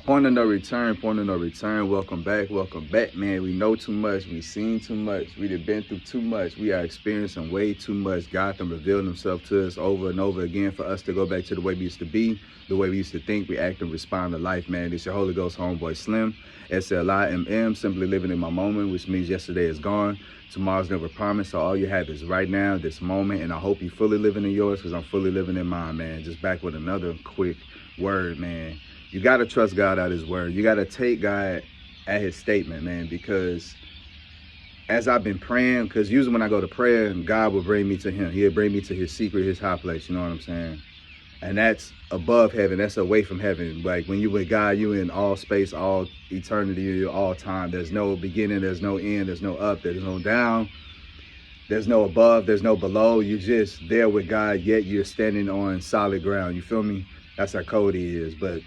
Point of no return, point of no return. Welcome back, man. We know too much, we seen too much, we done been through too much, we are experiencing way too much. God done revealed himself to us over and over again for us to go back to the way we used to be, the way we used to think, react, and respond to life, man. It's your Holy Ghost homeboy Slim, SLIMM, simply living in my moment, which means yesterday is gone, tomorrow's never promised. So all you have is right now, this moment, and I hope you fully living in yours, because I'm fully living in mine, man. Just back with another quick word, man. You got to trust God at his word. You got to take God at his statement, man, because as I've been praying, because usually when I go to prayer, God will bring me to him. He'll bring me to his secret, his high place, you know what I'm saying? And that's above heaven. That's away from heaven. Like when you with God, you in all space, all eternity, all time. There's no beginning, there's no end, there's no up, there's no down. There's no above, there's no below. You're just there with God, yet you're standing on solid ground. You feel me? That's how Cody is. But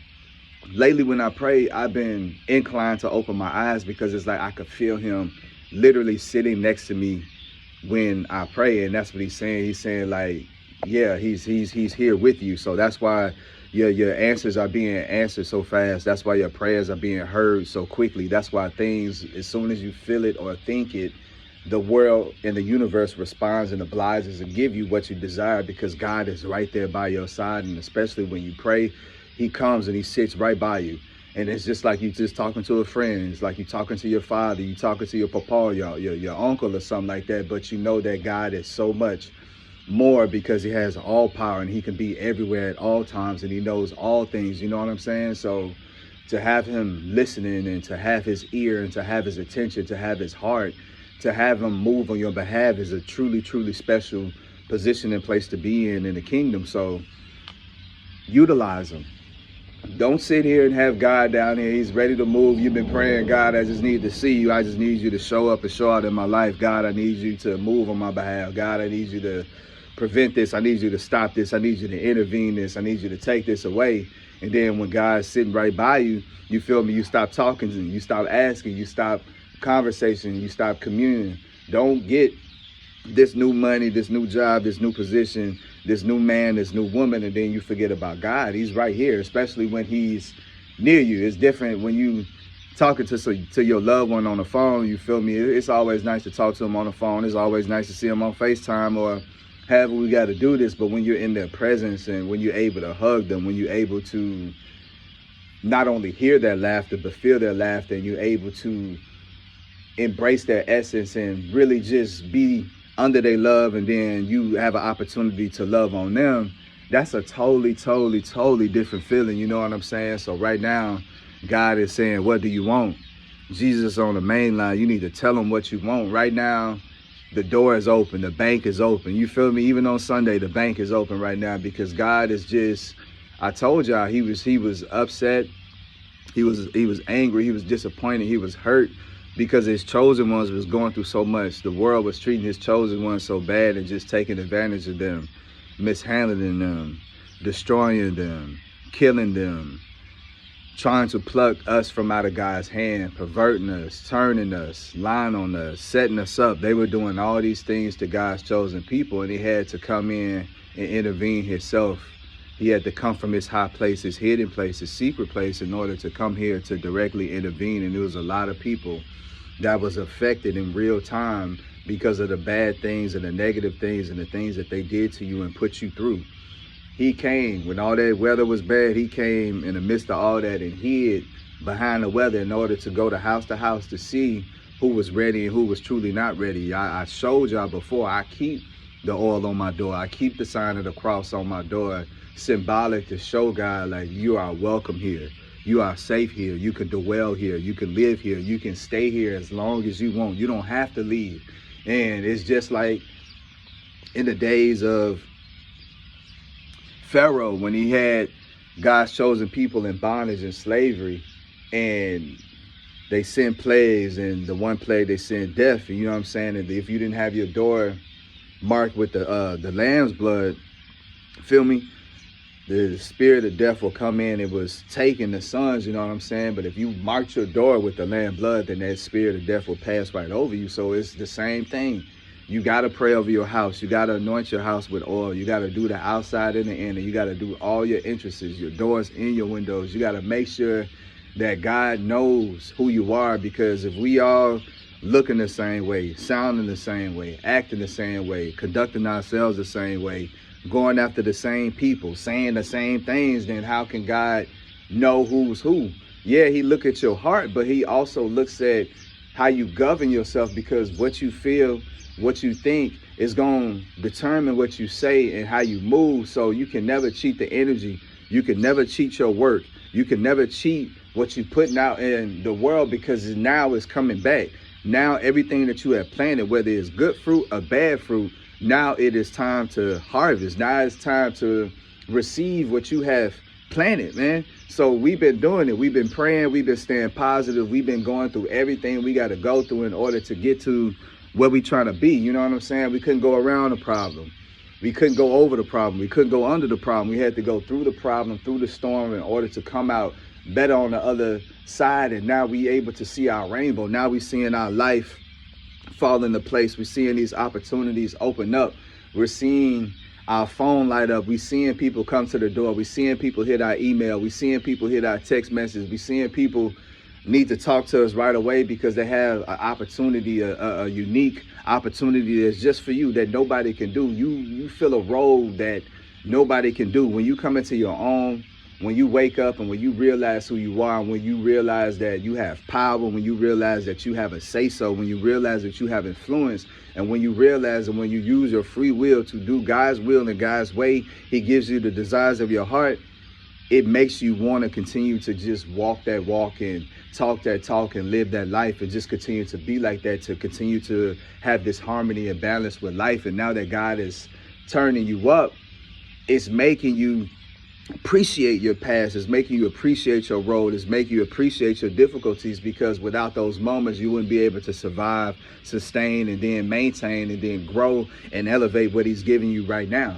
lately when I pray, I've been inclined to open my eyes, because it's like I could feel him literally sitting next to me when I pray. And that's what he's saying. He's saying like, yeah, he's here with you. So that's why your answers are being answered so fast. That's why your prayers are being heard so quickly. That's why things, as soon as you feel it or think it, the world and the universe responds and obliges to give you what you desire, because God is right there by your side. And especially when you pray, he comes and he sits right by you. And it's just like you just talking to a friend. It's like you talking to your father, you talking to your papa, your uncle or something like that. But you know that God is so much more, because he has all power and he can be everywhere at all times, and he knows all things, you know what I'm saying? So to have him listening, and to have his ear, and to have his attention, to have his heart, to have him move on your behalf is a truly, truly special position and place to be in the kingdom. So utilize him. Don't sit here and have God down here. He's ready to move. You've been praying, God, I just need to see you. I just need you to show up and show out in my life. God, I need you to move on my behalf. God, I need you to prevent this. I need you to stop this. I need you to intervene this. I need you to take this away. And then when God's sitting right by you, you feel me? You stop talking to him. You stop asking. You stop conversation. You stop communing. Don't get this new money, this new job, this new position, this new man, this new woman, and then you forget about God. He's right here, especially when he's near you. It's different when you talking to your loved one on the phone. You feel me? It's always nice to talk to him on the phone. It's always nice to see him on FaceTime or however we got to do this. But when you're in their presence, and when you're able to hug them, when you're able to not only hear their laughter, but feel their laughter, and you're able to embrace their essence and really just be under their love, and then you have an opportunity to love on them, that's a totally, totally, totally different feeling. You know what I'm saying? So right now, God is saying, what do you want? Jesus on the main line. You need to tell him what you want. Right now, the door is open. The bank is open. You feel me? Even on Sunday, the bank is open right now, because God is just, I told y'all, he was upset. He was angry. He was disappointed. He was hurt, because his chosen ones was going through so much. The world was treating his chosen ones so bad and just taking advantage of them, mishandling them, destroying them, killing them, trying to pluck us from out of God's hand, perverting us, turning us, lying on us, setting us up. They were doing all these things to God's chosen people, and he had to come in and intervene himself. He had to come from his high place, his hidden place, his secret place, in order to come here to directly intervene. And there was a lot of people that was affected in real time because of the bad things and the negative things and the things that they did to you and put you through. He came when all that weather was bad. He came in the midst of all that and hid behind the weather in order to go to house to see who was ready and who was truly not ready. I showed y'all before, I keep the oil on my door. I keep the sign of the cross on my door, symbolic to show God, like, you are welcome here. You are safe here. You can dwell here. You can live here. You can stay here as long as you want. You don't have to leave. And it's just like in the days of Pharaoh, when he had God's chosen people in bondage and slavery, and they sent plagues, and the one plague they sent death. And you know what I'm saying? And if you didn't have your door marked with the lamb's blood, feel me? The spirit of death will come in. It was taking the sons, you know what I'm saying? But if you marked your door with the lamb blood, then that spirit of death will pass right over you. So it's the same thing. You got to pray over your house. You got to anoint your house with oil. You got to do the outside and the inner. You got to do all your entrances, your doors and your windows. You got to make sure that God knows who you are, because if we all looking the same way, sounding the same way, acting the same way, conducting ourselves the same way, going after the same people, saying the same things, then how can God know who's who? Yeah, he look at your heart, but he also looks at how you govern yourself, because what you feel, what you think is going to determine what you say and how you move. So you can never cheat the energy. You can never cheat your work. You can never cheat what you putting out in the world, because now it's coming back. Now everything that you have planted, whether it's good fruit or bad fruit, now it is time to harvest. Now it's time to receive what you have planted, man. So we've been doing it. We've been praying. We've been staying positive. We've been going through everything we got to go through in order to get to where we trying to be. You know what I'm saying? We couldn't go around the problem. We couldn't go over the problem. We couldn't go under the problem. We had to go through the problem, through the storm, in order to come out better on the other side. And now we able to see our rainbow. Now we seeing our life fall into place. We're seeing these opportunities open up. We're seeing our phone light up. We're seeing people come to the door. We're seeing people hit our email. We're seeing people hit our text message. We're seeing people need to talk to us right away because they have an opportunity, a unique opportunity that's just for you, that nobody can do. You fill a role that nobody can do. When you come into your own, when you wake up and when you realize who you are, when you realize that you have power, when you realize that you have a say-so, when you realize that you have influence, and when you realize that when you use your free will to do God's will and God's way, he gives you the desires of your heart, it makes you want to continue to just walk that walk and talk that talk and live that life and just continue to be like that, to continue to have this harmony and balance with life. And now that God is turning you up, it's making you appreciate your past, is making you appreciate your road, is making you appreciate your difficulties, because without those moments you wouldn't be able to survive, sustain, and then maintain, and then grow and elevate what he's giving you right now.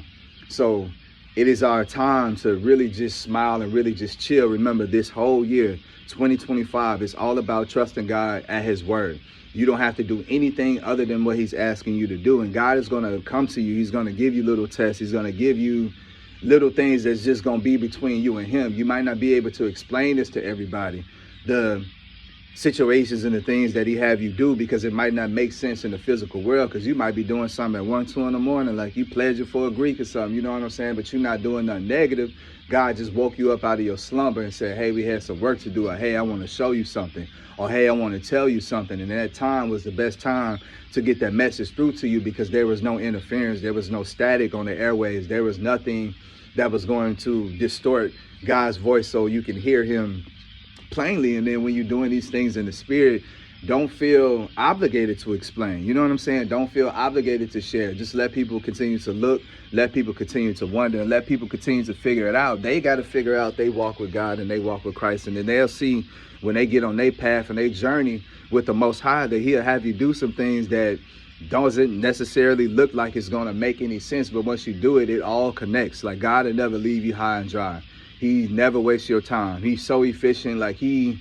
So it is our time to really just smile and really just chill. Remember, this whole year 2025 is all about trusting God at his word. You don't have to do anything other than what he's asking you to do, and God is going to come to you. He's going to give you little tests. He's going to give you little things that's just going to be between you and him. You might not be able to explain this to everybody, the situations and the things that he have you do, because it might not make sense in the physical world, because you might be doing something at 1, 2 in the morning, like you pledging for a Greek or something, you know what I'm saying? But you're not doing nothing negative. God just woke you up out of your slumber and said, hey, we had some work to do, or hey, I want to show you something, or hey, I want to tell you something. And that time was the best time to get that message through to you, because there was no interference, there was no static on the airwaves, there was nothing that was going to distort God's voice so you can hear him plainly. And then when you're doing these things in the spirit, don't feel obligated to explain. You know what I'm saying? Don't feel obligated to share. Just let people continue to look, let people continue to wonder, and let people continue to figure it out. They got to figure out they walk with God and they walk with Christ, and then they'll see when they get on their path and they journey with the Most High, that he'll have you do some things that doesn't necessarily look like it's going to make any sense, but once you do it, it all connects. Like, God will never leave you high and dry. He never wastes your time. He's so efficient. Like, he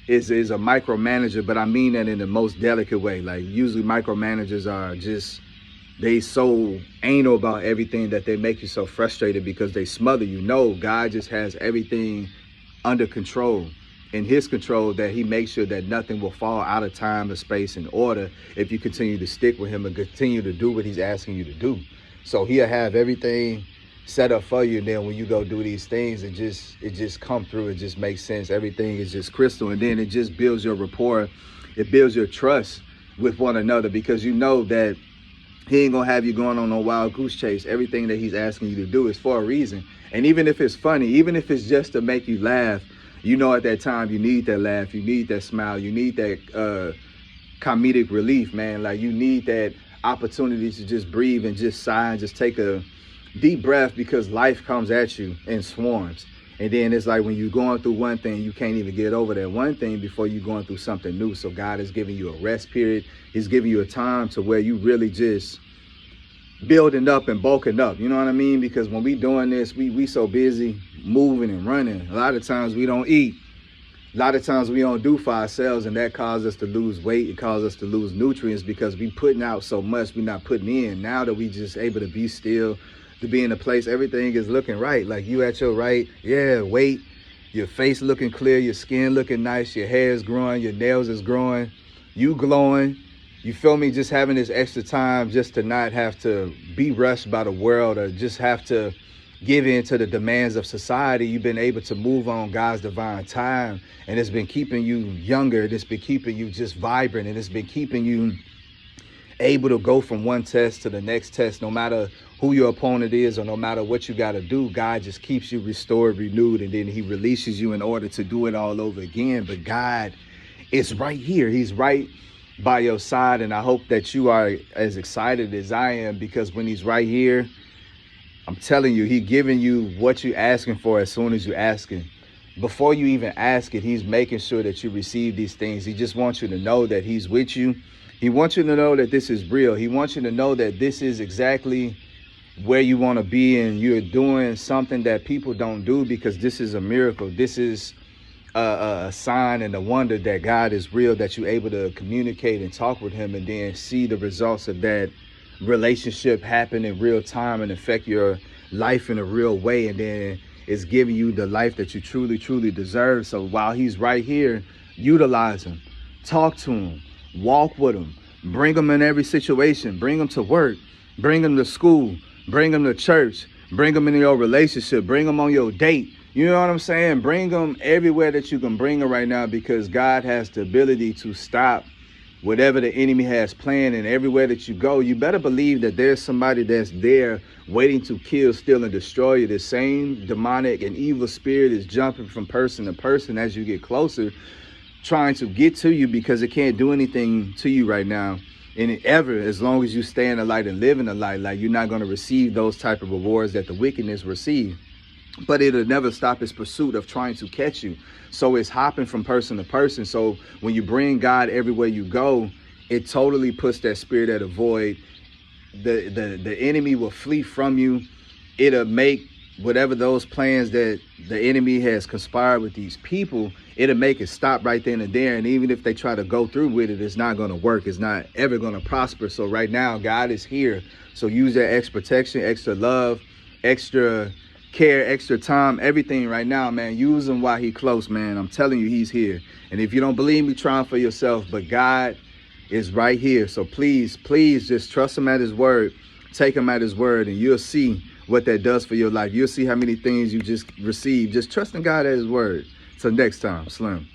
is a micromanager, but I mean that in the most delicate way. Like, usually micromanagers are just, they so anal about everything that they make you so frustrated because they smother you. No, God just has everything under control, in his control, that he makes sure that nothing will fall out of time or space and order if you continue to stick with him and continue to do what he's asking you to do. So he'll have everything set up for you, and then when you go do these things, it just come through. It just makes sense. Everything is just crystal, and then it just builds your rapport. It builds your trust with one another, because you know that he ain't gonna have you going on no wild goose chase. Everything that he's asking you to do is for a reason. And even if it's funny, even if it's just to make you laugh, you know at that time you need that laugh, you need that smile, you need that comedic relief, man. Like, you need that opportunity to just breathe and just sigh and just take a deep breath, because life comes at you in swarms. And then it's like when you're going through one thing, you can't even get over that one thing before you're going through something new. So God is giving you a rest period. He's giving you a time to where you really just building up and bulking up. You know what I mean? Because when we doing this, we so busy moving and running. A lot of times we don't eat. A lot of times we don't do for ourselves, and that causes us to lose weight. It causes us to lose nutrients, because we putting out so much we're not putting in. Now that we just able to be still, to be in a place, everything is looking right. Like, you at your right, yeah, weight, your face looking clear, your skin looking nice, your hair is growing, your nails is growing, you glowing. You feel me? Just having this extra time just to not have to be rushed by the world or just have to give in to the demands of society. You've been able to move on God's divine time, and it's been keeping you younger. It's been keeping you just vibrant, and it's been keeping you able to go from one test to the next test. No matter who your opponent is or no matter what you got to do, God just keeps you restored, renewed, and then he releases you in order to do it all over again. But God is right here. He's right by your side, and I hope that you are as excited as I am, because when he's right here, I'm telling you, he's giving you what you're asking for as soon as you ask him. Before you even ask it, he's making sure that you receive these things. He just wants you to know that he's with you. He wants you to know that this is real. He wants you to know that this is exactly where you want to be, and you're doing something that people don't do, because this is a miracle. This is a sign and a wonder that God is real, that you're able to communicate and talk with him and then see the results of that relationship happen in real time and affect your life in a real way. And then it's giving you the life that you truly, truly deserve. So while he's right here, utilize him, talk to him, walk with him, bring him in every situation, bring him to work, bring him to school, bring him to church, bring him in your relationship, bring him on your date. You know what I'm saying? Bring them everywhere that you can bring them right now, because God has the ability to stop whatever the enemy has planned. And everywhere that you go, you better believe that there's somebody that's there waiting to kill, steal, and destroy you. The same demonic and evil spirit is jumping from person to person as you get closer, trying to get to you, because it can't do anything to you right now. And ever, as long as you stay in the light and live in the light, like, you're not going to receive those type of rewards that the wickedness receive. But it'll never stop its pursuit of trying to catch you. So it's hopping from person to person. So when you bring God everywhere you go, it totally puts that spirit at a void. The enemy will flee from you. It'll make whatever those plans that the enemy has conspired with these people, it'll make it stop right then and there. And even if they try to go through with it, it's not going to work. It's not ever going to prosper. So right now, God is here. So use that extra protection, extra love, extra care, extra time, everything right now, man. Use him while he close, man. I'm telling you, he's here. And if you don't believe me, try him for yourself. But God is right here. So please, please just trust him at his word. Take him at his word, and you'll see what that does for your life. You'll see how many things you just received just trusting God at his word. Till next time, Slim.